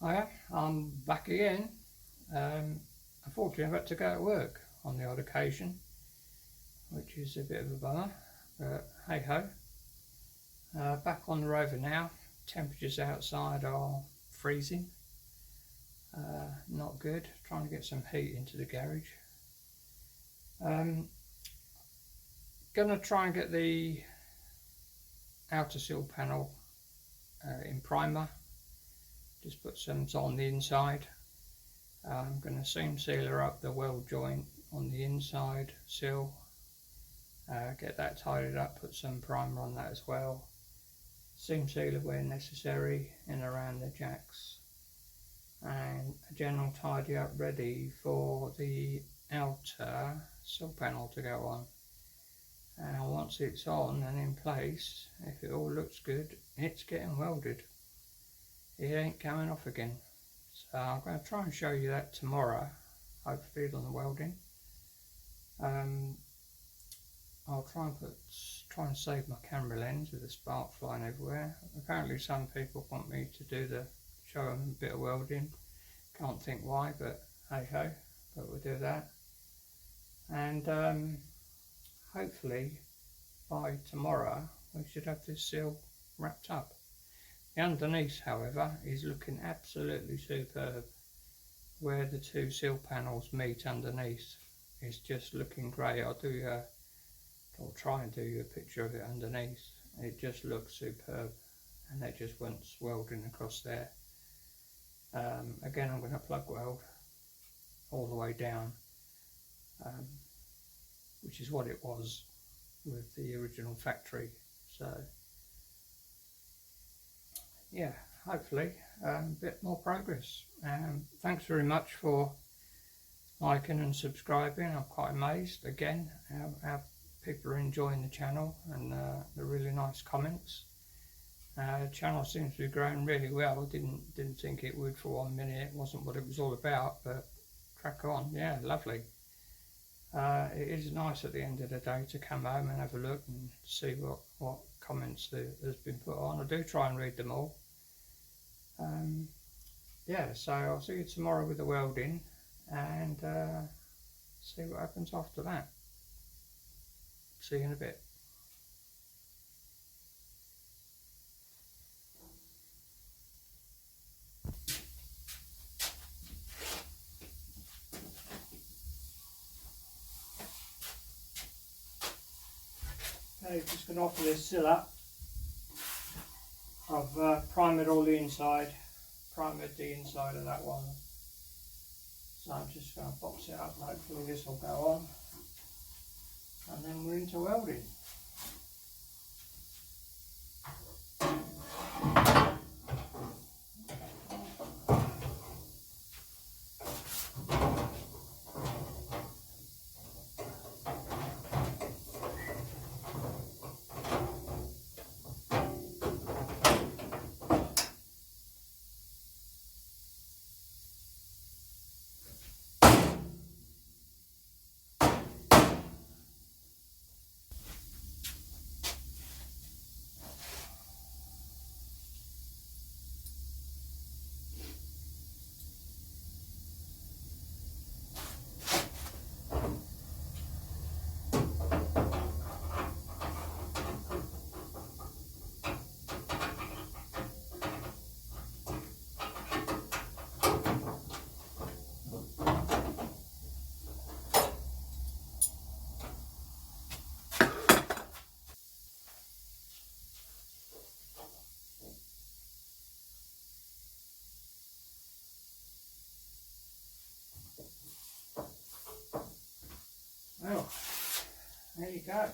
Hiya, I'm back again. Unfortunately I've had to go to work on the odd occasion, which is a bit of a bummer, but hey ho. Back on the Rover now. Temperatures outside are freezing. Not good. Trying to get some heat into the garage. Gonna try and get the outer sill panel in primer. Just put some on the inside. I'm going to seam sealer up the weld joint on the inside sill, get that tidied up, put some primer on that as well, seam sealer where necessary in around the jacks, and a general tidy up ready for the outer sill panel to go on. And once it's on and in place, if it all looks good, it's getting welded. It ain't coming off again. So I'm going to try and show you that tomorrow, hopefully on the welding. I'll try and save my camera lens with the spark flying everywhere. Apparently some people want me to show them a bit of welding. Can't think why, but hey ho, but we'll do that. And hopefully by tomorrow we should have this sill wrapped up. The underneath, however, is looking absolutely superb. Where the two sill panels meet underneath, it's just looking great. I'll try and do you a picture of it underneath. It just looks superb, and it just wants welding across there. Again, I'm going to plug weld all the way down, which is what it was with the original factory. So yeah, hopefully a bit more progress. Thanks very much for liking and subscribing. I'm quite amazed again how people are enjoying the channel, and the really nice comments. The channel seems to be growing really well. Didn't think it would for 1 minute. It wasn't what it was all about, but crack on. Yeah, lovely. It is nice at the end of the day to come home and have a look and see what comments there's been put on. I do try and read them all. Yeah, so I'll see you tomorrow with the welding, and see what happens after that. See you in a bit. Okay, just going to offer this sill up. I've primed all the inside, primed the inside of that one. So I'm just going to box it up, hopefully this will go on. And then we're into welding. Well, there you go.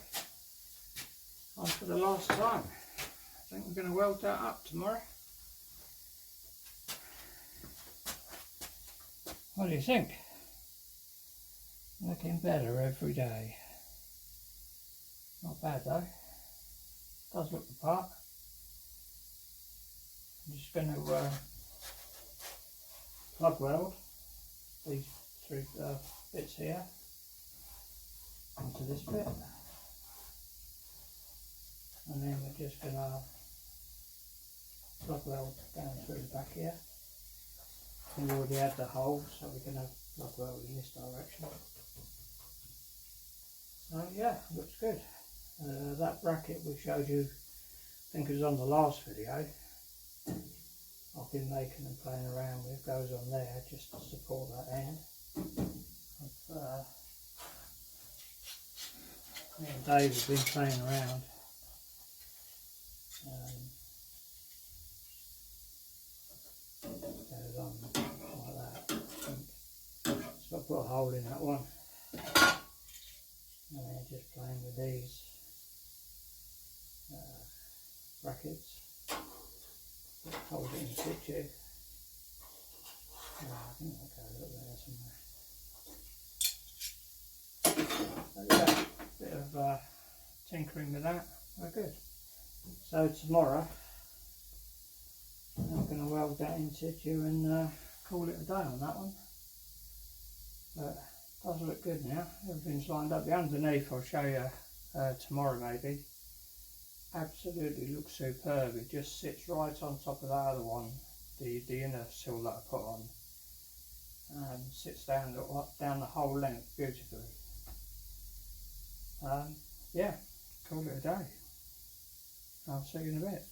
On for the last time. I think we're going to weld that up tomorrow. What do you think? Looking better every day. Not bad though. Does look the part. I'm just going to plug weld these three bits here into this bit, and then we're just going to plug weld down through the back here. We've already had the hole, so we can have plug weld in this direction. So yeah, looks good. That bracket we showed you, I think it was on the last video, I've been making and playing around with, goes on there just to support that end. Me and Dave have been playing around. Goes on like that. So I've put a hole in that one. And then just playing with these brackets. Hold it in situ. I think that goes up there somewhere. So yeah, bit of tinkering with that. Oh, good. So tomorrow I'm going to weld that in situ and call it a day on that one. But it does look good now. Everything's lined up. The underneath I'll show you tomorrow maybe. Absolutely looks superb. It just sits right on top of that other one, the inner sill that I put on, and sits down the whole length beautifully. Yeah, call it a day. I'll see you in a bit.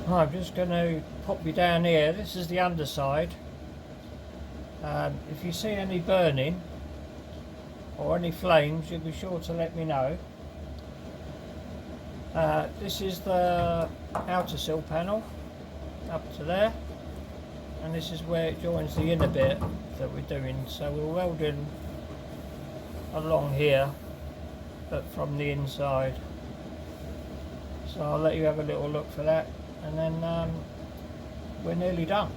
I'm just going to pop you down here. This is the underside. If you see any burning or any flames, you'll be sure to let me know. This is the outer sill panel up to there, and this is where it joins the inner bit that we're doing. So we're welding along here, but from the inside. So I'll let you have a little look for that, and then we're nearly done.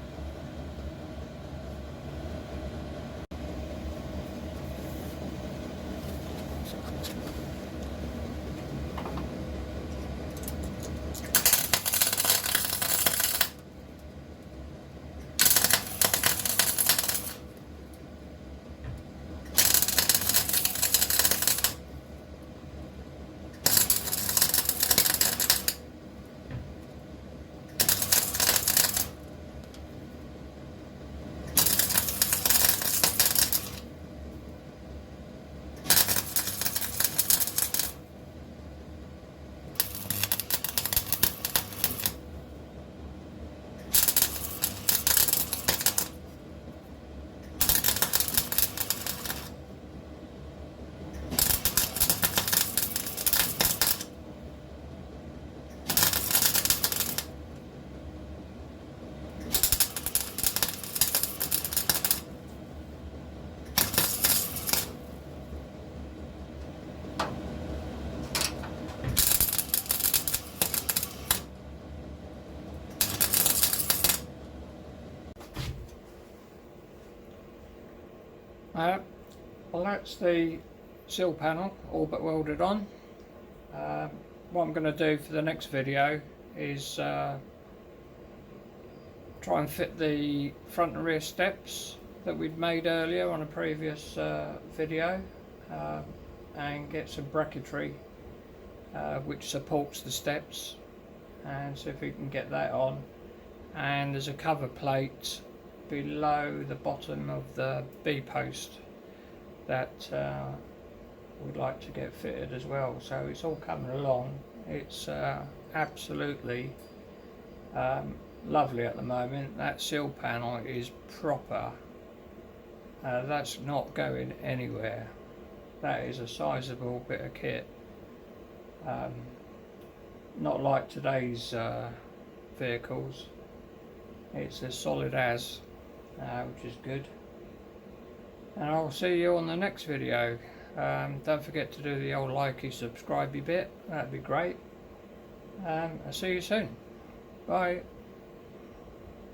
Well, that's the sill panel all but welded on. What I'm going to do for the next video is try and fit the front and rear steps that we'd made earlier on a previous video, and get some bracketry which supports the steps, and see if we can get that on. And there's a cover plate below the bottom of the B post that we'd like to get fitted as well. So it's all coming along. It's absolutely lovely at the moment. That sill panel is proper. That's not going anywhere. That is a sizable bit of kit. Not like today's vehicles. It's as solid as, which is good. And I'll see you on the next video. Don't forget to do the old likey, subscribey bit. That'd be great. I'll see you soon. Bye.